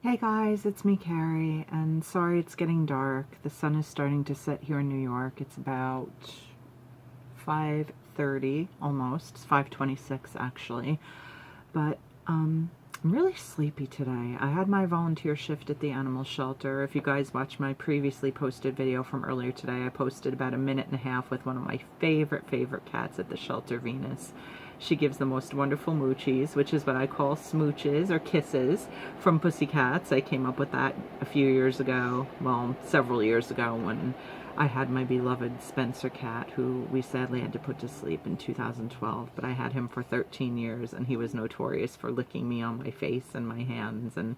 Hey guys, it's me, Carrie, and sorry it's getting dark. The sun is starting to set here in New York. It's about 5:30 almost. It's 5:26 actually. But I'm really sleepy today. I had my volunteer shift at the animal shelter. If you guys watched my previously posted video from earlier today, I posted about a minute and a half with one of my favorite cats at the shelter, Venus. She gives the most wonderful moochies, which is what I call smooches or kisses from pussycats. I came up with that a few years ago, well, several years ago, when I had my beloved Spencer cat, who we sadly had to put to sleep in 2012, but I had him for 13 years, and he was notorious for licking me on my face and my hands, and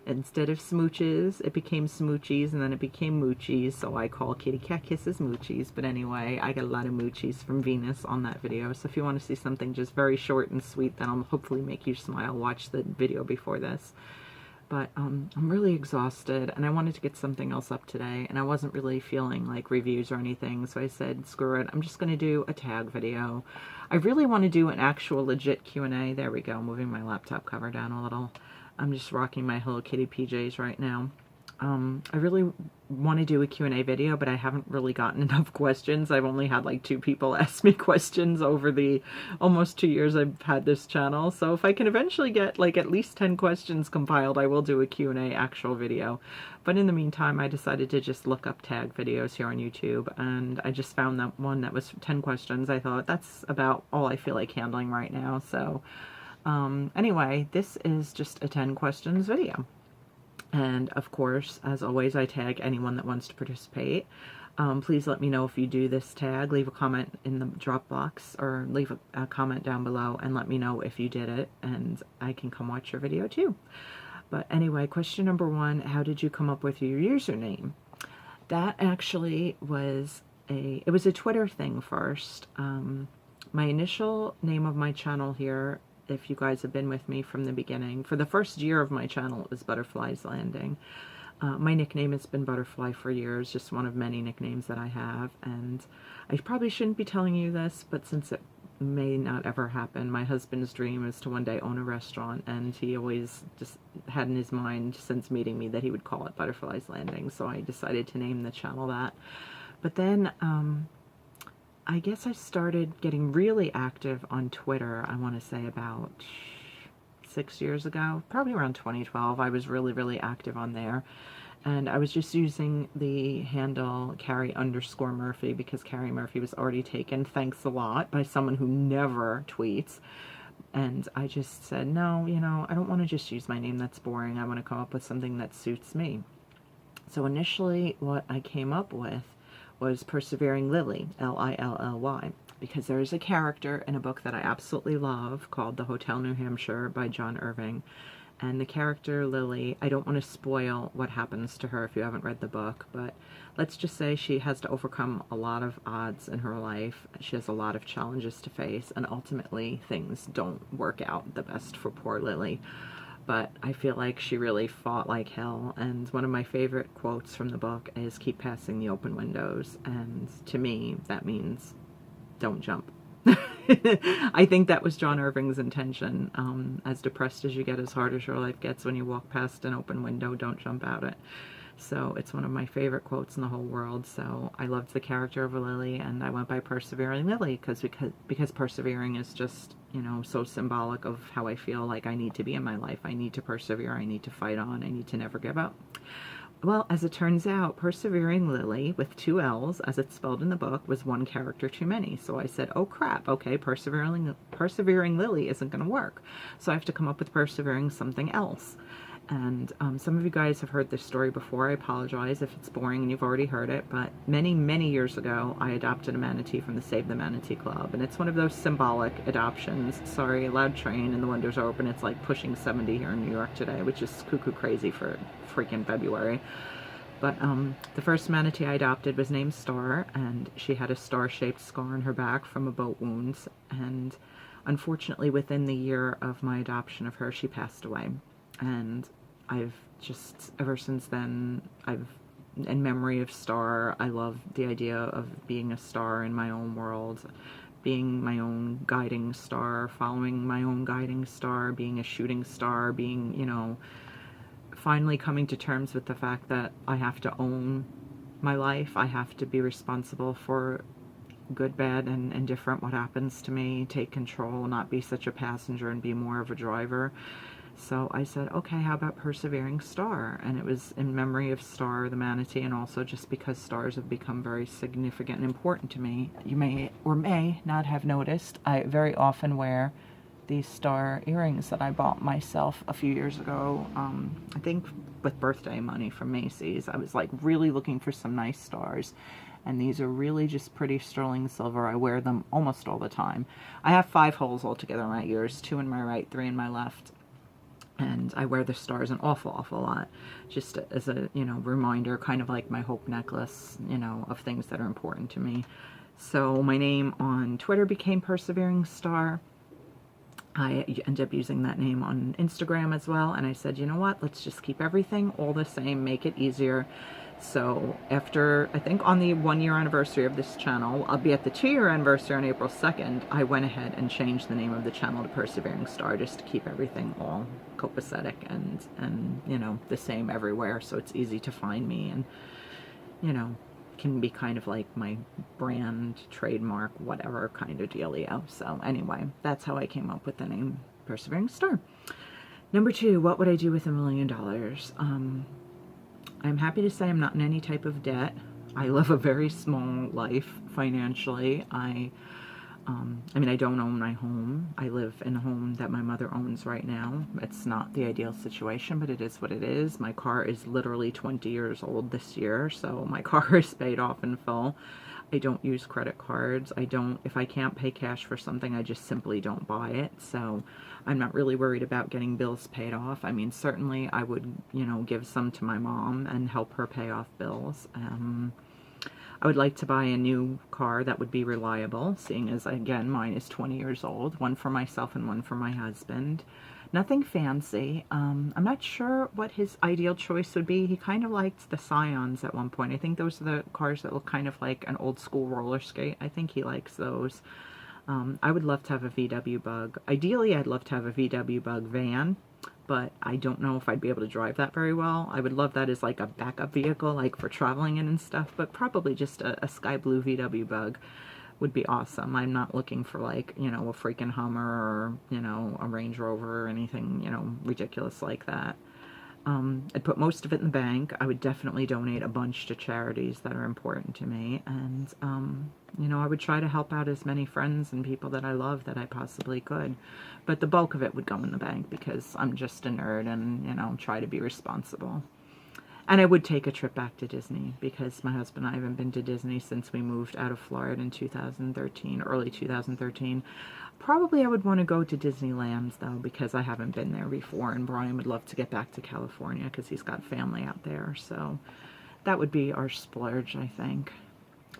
instead of smooches, it became smoochies, and then it became moochies, so I call kitty cat kisses moochies. But anyway, I got a lot of moochies from Venus on that video, so if you want to see something just very short and sweet that'll hopefully make you smile, watch the video before this. But I'm really exhausted, and I wanted to get something else up today, and I wasn't really feeling like reviews or anything, so I said, screw it, I'm just going to do a tag video. I really want to do an actual legit Q&A. There we go, moving my laptop cover down a little. I'm just rocking my Hello Kitty PJs right now. I really want to do a Q&A video, but I haven't really gotten enough questions. I've only had like 2 people ask me questions over the almost 2 years I've had this channel. So if I can eventually get like at least 10 questions compiled, I will do a Q&A actual video. But in the meantime, I decided to just look up tag videos here on YouTube, and I just found that one that was 10 questions. I thought that's about all I feel like handling right now. So anyway, this is just a 10 questions video. And of course, as always, I tag anyone that wants to participate. Please let me know if you do this tag. Leave a comment in the drop box, or leave a comment down below and let me know if you did it, and I can come watch your video too. But anyway, question number 1, how did you come up with your username? That actually was it was a Twitter thing first. My initial name of my channel here, if you guys have been with me from the beginning, for the first year of my channel, it was Butterfly's Landing. My nickname has been Butterfly for years, just one of many nicknames that I have, and I probably shouldn't be telling you this, but since it may not ever happen, my husband's dream is to one day own a restaurant, and he always just had in his mind since meeting me that he would call it Butterfly's Landing, so I decided to name the channel that. But then I guess I started getting really active on Twitter, I want to say about 6 years ago, probably around 2012. I was really active on there. And I was just using the handle Carrie_Murphy because Carrie Murphy was already taken, thanks a lot, by someone who never tweets. And I just said, no, you know, I don't want to just use my name, that's boring. I want to come up with something that suits me. So initially what I came up with was Persevering Lily, Lilly, because there is a character in a book that I absolutely love called The Hotel New Hampshire by John Irving. And the character Lily, I don't want to spoil what happens to her if you haven't read the book, but let's just say she has to overcome a lot of odds in her life. She has a lot of challenges to face, and ultimately things don't work out the best for poor Lily. But I feel like she really fought like hell, and one of my favorite quotes from the book is keep passing the open windows, and to me that means don't jump. I think that was John Irving's intention. As depressed as you get, as hard as your life gets, when you walk past an open window, don't jump out it. So it's one of my favorite quotes in the whole world. So I loved the character of Lily, and I went by Persevering Lily because persevering is just, you know, so symbolic of how I feel like I need to be in my life. I need to persevere. I need to fight on. I need to never give up. Well, as it turns out, Persevering Lily, with 2 L's, as it's spelled in the book, was one character too many. So I said, oh crap, okay, Persevering Lily isn't going to work. So I have to come up with Persevering something else. And some of you guys have heard this story before. I apologize if it's boring and you've already heard it, but many years ago, I adopted a manatee from the Save the Manatee Club, and it's one of those symbolic adoptions. Sorry, a loud train and the windows are open. It's like pushing 70 here in New York today, which is cuckoo crazy for freaking February. But the first manatee I adopted was named Star, and she had a star-shaped scar on her back from a boat wound, and unfortunately within the year of my adoption of her, she passed away. And I've just, ever since then, in memory of Star, I love the idea of being a star in my own world, being my own guiding star, following my own guiding star, being a shooting star, being, you know, finally coming to terms with the fact that I have to own my life. I have to be responsible for good, bad, and indifferent what happens to me, take control, not be such a passenger and be more of a driver. So I said, okay, how about Persevering Star? And it was in memory of Star, the manatee, and also just because stars have become very significant and important to me. You may or may not have noticed, I very often wear these star earrings that I bought myself a few years ago, I think with birthday money from Macy's. I was like really looking for some nice stars, and these are really just pretty sterling silver. I wear them almost all the time. I have 5 holes altogether in my ears, 2 in my right, 3 in my left, and I wear the stars an awful lot, just as a, you know, reminder, kind of like my hope necklace, you know, of things that are important to me. So my name on Twitter became Persevering Star. I ended up using that name on Instagram as well, and I said, you know what, let's just keep everything all the same, make it easier. So after, I think on the 1-year anniversary of this channel, I'll be at the 2-year anniversary on April 2nd, I went ahead and changed the name of the channel to Persevering Star, just to keep everything all copacetic and you know, the same everywhere, so it's easy to find me, and, you know, can be kind of like my brand, trademark, whatever kind of dealio. So anyway, that's how I came up with the name Persevering Star. Number 2, what would I do with $1 million? I'm happy to say I'm not in any type of debt. I live a very small life financially. I mean, I don't own my home. I live in a home that my mother owns right now. It's not the ideal situation, but it is what it is. My car is literally 20 years old this year, so my car is paid off in full. I don't use credit cards. If I can't pay cash for something, I just simply don't buy it. So I'm not really worried about getting bills paid off. I mean, certainly I would, you know, give some to my mom and help her pay off bills. I would like to buy a new car that would be reliable, seeing as, again, mine is 20 years old, one for myself and one for my husband. Nothing fancy. I'm not sure what his ideal choice would be. He kind of liked the Scions at one point. I think those are the cars that look kind of like an old school roller skate. I think he likes those. I would love to have a VW Bug. Ideally, I'd love to have a VW Bug van, but I don't know if I'd be able to drive that very well. I would love that as like a backup vehicle, like for traveling in and stuff, but probably just a sky blue VW Bug would be awesome. I'm not looking for, like, you know, a freaking Hummer or, you know, a Range Rover or anything, you know, ridiculous like that. I'd put most of it in the bank. I would definitely donate a bunch to charities that are important to me, and you know, I would try to help out as many friends and people that I love that I possibly could. But the bulk of it would go in the bank because I'm just a nerd and, you know, try to be responsible. And I would take a trip back to Disney because my husband and I haven't been to Disney since we moved out of Florida in 2013, early 2013. Probably I would want to go to Disneyland, though, because I haven't been there before, and Brian would love to get back to California because he's got family out there. So that would be our splurge, I think.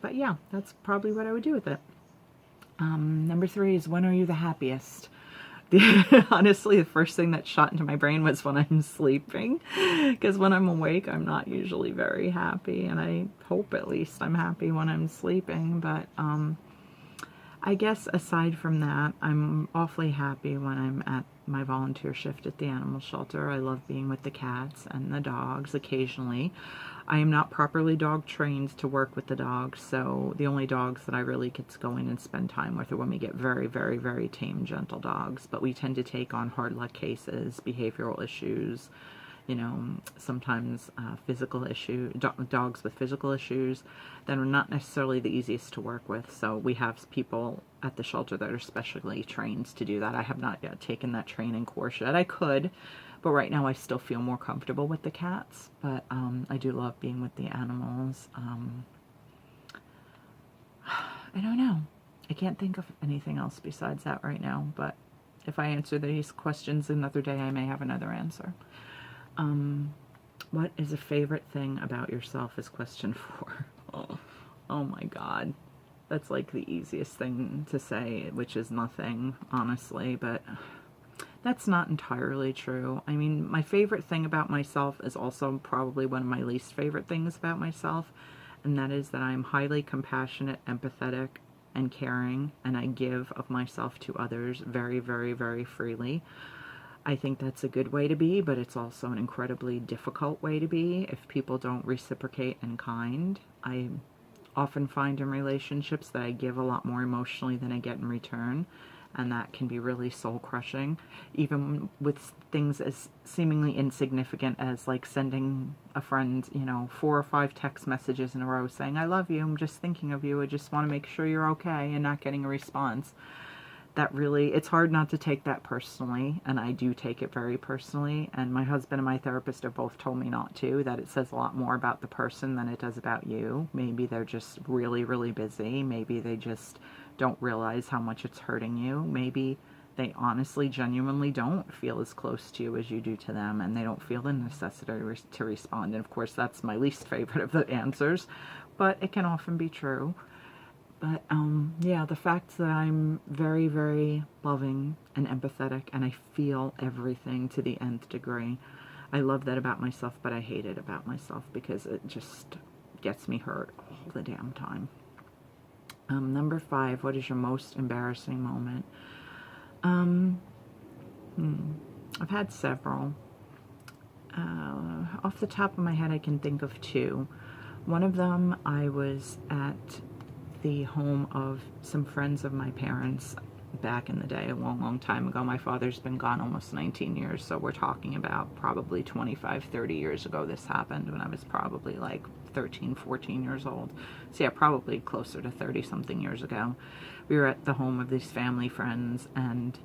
But yeah, that's probably what I would do with it. Number 3 is, when are you the happiest? Honestly, the first thing that shot into my brain was when I'm sleeping, because when I'm awake, I'm not usually very happy, and I hope at least I'm happy when I'm sleeping. But I guess aside from that, I'm awfully happy when I'm at my volunteer shift at the animal shelter. I love being with the cats and the dogs occasionally. I am not properly dog trained to work with the dogs, so the only dogs that I really get to go in and spend time with are when we get very, very, very tame, gentle dogs. But we tend to take on hard luck cases, behavioral issues, you know, sometimes physical issues, dogs with physical issues that are not necessarily the easiest to work with. So we have people at the shelter that are specially trained to do that. I have not yet taken that training course yet. I could, but right now I still feel more comfortable with the cats. But I do love being with the animals. I don't know. I can't think of anything else besides that right now, but if I answer these questions another day, I may have another answer. What is a favorite thing about yourself is question 4. Oh my God. That's like the easiest thing to say, which is nothing, honestly, but that's not entirely true. I mean, my favorite thing about myself is also probably one of my least favorite things about myself, and that is that I'm highly compassionate, empathetic, and caring, and I give of myself to others very, very, very freely. I think that's a good way to be, but it's also an incredibly difficult way to be if people don't reciprocate in kind. I often find in relationships that I give a lot more emotionally than I get in return, and that can be really soul-crushing, even with things as seemingly insignificant as like sending a friend, you know, 4 or 5 text messages in a row saying, I love you, I'm just thinking of you, I just want to make sure you're okay, and not getting a response. That really, it's hard not to take that personally, and I do take it very personally, and my husband and my therapist have both told me not to, that it says a lot more about the person than it does about you. Maybe they're just really, really busy. Maybe they just don't realize how much it's hurting you. Maybe they honestly, genuinely don't feel as close to you as you do to them, and they don't feel the necessity to respond. And of course, that's my least favorite of the answers, but it can often be true. But yeah, the fact that I'm very, very loving and empathetic, and I feel everything to the nth degree. I love that about myself, but I hate it about myself because it just gets me hurt all the damn time. Number 5, what is your most embarrassing moment? I've had several. Off the top of my head, I can think of 2. One of them, I was at the home of some friends of my parents back in the day, a long, long time ago. My father's been gone almost 19 years, so we're talking about probably 25, 30 years ago this happened, when I was probably like 13, 14 years old. So yeah, probably closer to 30-something years ago. We were at the home of these family friends, and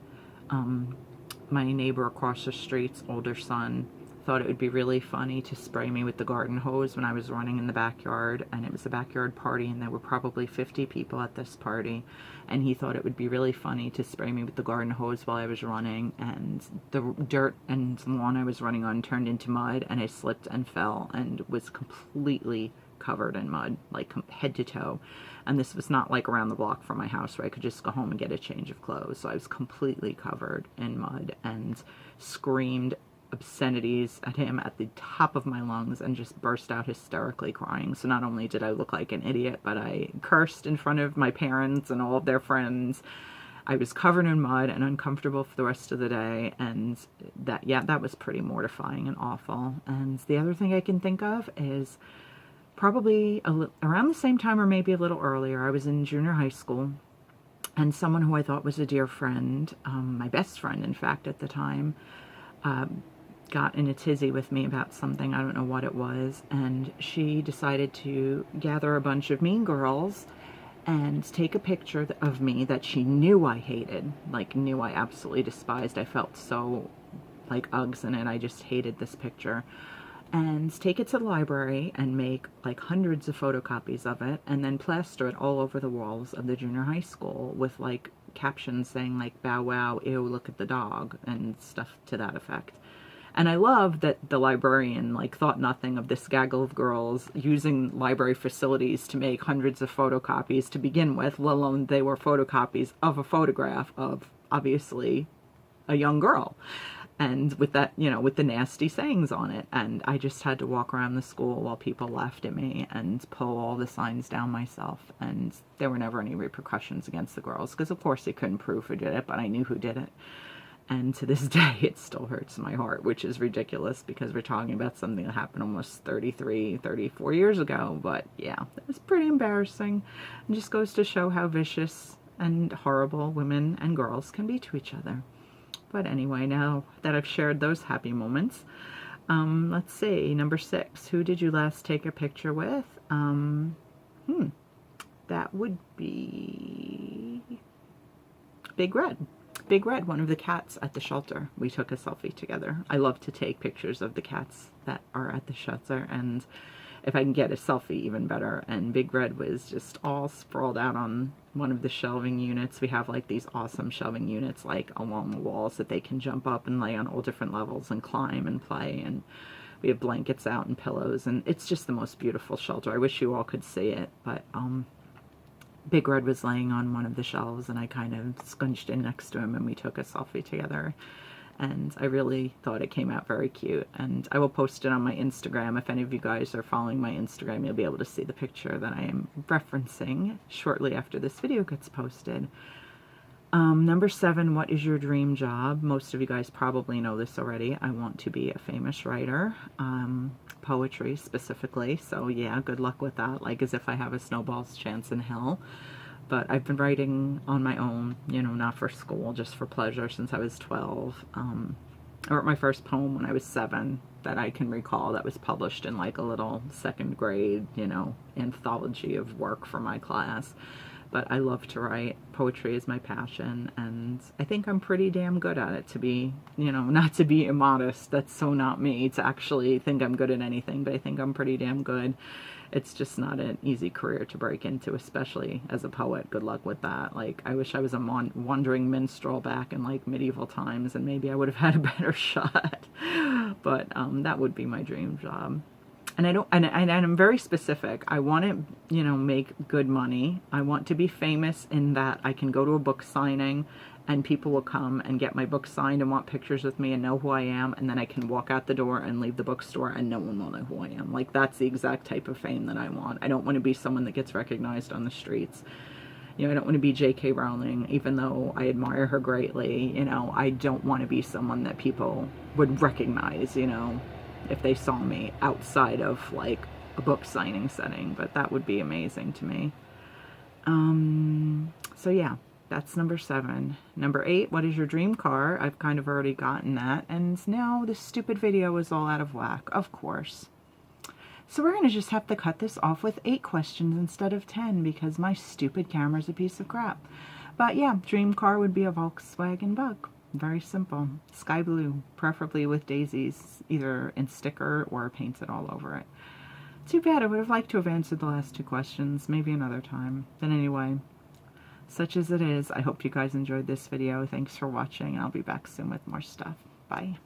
my neighbor across the street's older son thought it would be really funny to spray me with the garden hose when I was running in the backyard, and it was a backyard party, and there were probably 50 people at this party, and he thought it would be really funny to spray me with the garden hose while I was running, and the dirt and lawn I was running on turned into mud, and I slipped and fell and was completely covered in mud, like head to toe. And this was not like around the block from my house where I could just go home and get a change of clothes. So I was completely covered in mud and screamed obscenities at him at the top of my lungs and just burst out hysterically crying. So not only did I look like an idiot, but I cursed in front of my parents and all of their friends. I was covered in mud and uncomfortable for the rest of the day, and that was pretty mortifying and awful. And the other thing I can think of is probably around the same time, or maybe a little earlier, I was in junior high school, and someone who I thought was a dear friend, my best friend in fact at the time, got in a tizzy with me about something. I don't know what it was, and she decided to gather a bunch of mean girls and take a picture of me that she knew I hated, like knew I absolutely despised. I felt so like Uggs in it. I just hated this picture. And take it to the library and make like hundreds of photocopies of it, and then plaster it all over the walls of the junior high school with like captions saying like, bow wow, ew, look at the dog, and stuff to that effect. And I love that the librarian like thought nothing of this gaggle of girls using library facilities to make hundreds of photocopies to begin with, let alone they were photocopies of a photograph of obviously a young girl. And with that, you know, with the nasty sayings on it. And I just had to walk around the school while people laughed at me and pull all the signs down myself. And there were never any repercussions against the girls, because of course they couldn't prove who did it, but I knew who did it. And to this day, it still hurts my heart, which is ridiculous because we're talking about something that happened almost 33, 34 years ago. But yeah, it was pretty embarrassing. It just goes to show how vicious and horrible women and girls can be to each other. But anyway, now that I've shared those happy moments, let's see, number 6, who did you last take a picture with? That would be Big Red. Big Red, one of the cats at the shelter. We took a selfie together. I love to take pictures of the cats that are at the shelter, and if I can get a selfie, even better. And Big Red was just all sprawled out on one of the shelving units. We have like these awesome shelving units like along the walls that they can jump up and lay on all different levels and climb and play, and we have blankets out and pillows, and it's just the most beautiful shelter. I wish you all could see it, but Big Red was laying on one of the shelves, and I kind of scrunched in next to him, and we took a selfie together. And I really thought it came out very cute. And I will post it on my Instagram. If any of you guys are following my Instagram, you'll be able to see the picture that I am referencing shortly after this video gets posted. Number 7, what is your dream job? Most of you guys probably know this already. I want to be a famous writer, poetry specifically. So yeah, good luck with that. Like as if I have a snowball's chance in hell. But I've been writing on my own, you know, not for school, just for pleasure since I was 12. I wrote my first poem when I was 7 that I can recall that was published in like a little 2nd grade, you know, anthology of work for my class. But I love to write. Poetry is my passion, and I think I'm pretty damn good at it, to be, you know, not to be immodest. That's so not me to actually think I'm good at anything, but I think I'm pretty damn good. It's just not an easy career to break into, especially as a poet. Good luck with that. Like, I wish I was a wandering minstrel back in like medieval times, and maybe I would have had a better shot. But that would be my dream job. And I'm very specific. I want to, you know, make good money. I want to be famous in that I can go to a book signing and people will come and get my book signed and want pictures with me and know who I am, and then I can walk out the door and leave the bookstore and no one will know who I am. Like, that's the exact type of fame that I want. I don't want to be someone that gets recognized on the streets. You know, I don't want to be J.K. Rowling, even though I admire her greatly. You know, I don't want to be someone that people would recognize, you know, if they saw me outside of like a book signing setting, but that would be amazing to me. So yeah, that's number 7. Number 8, what is your dream car? I've kind of already gotten that, and now this stupid video is all out of whack, of course. So we're gonna just have to cut this off with 8 questions instead of 10 because my stupid camera's a piece of crap. But yeah, dream car would be a Volkswagen Bug. Very simple. Sky blue, preferably with daisies, either in sticker or painted all over it. Too bad. I would have liked to have answered the last 2 questions, maybe another time. But anyway, such as it is, I hope you guys enjoyed this video. Thanks for watching, and I'll be back soon with more stuff. Bye.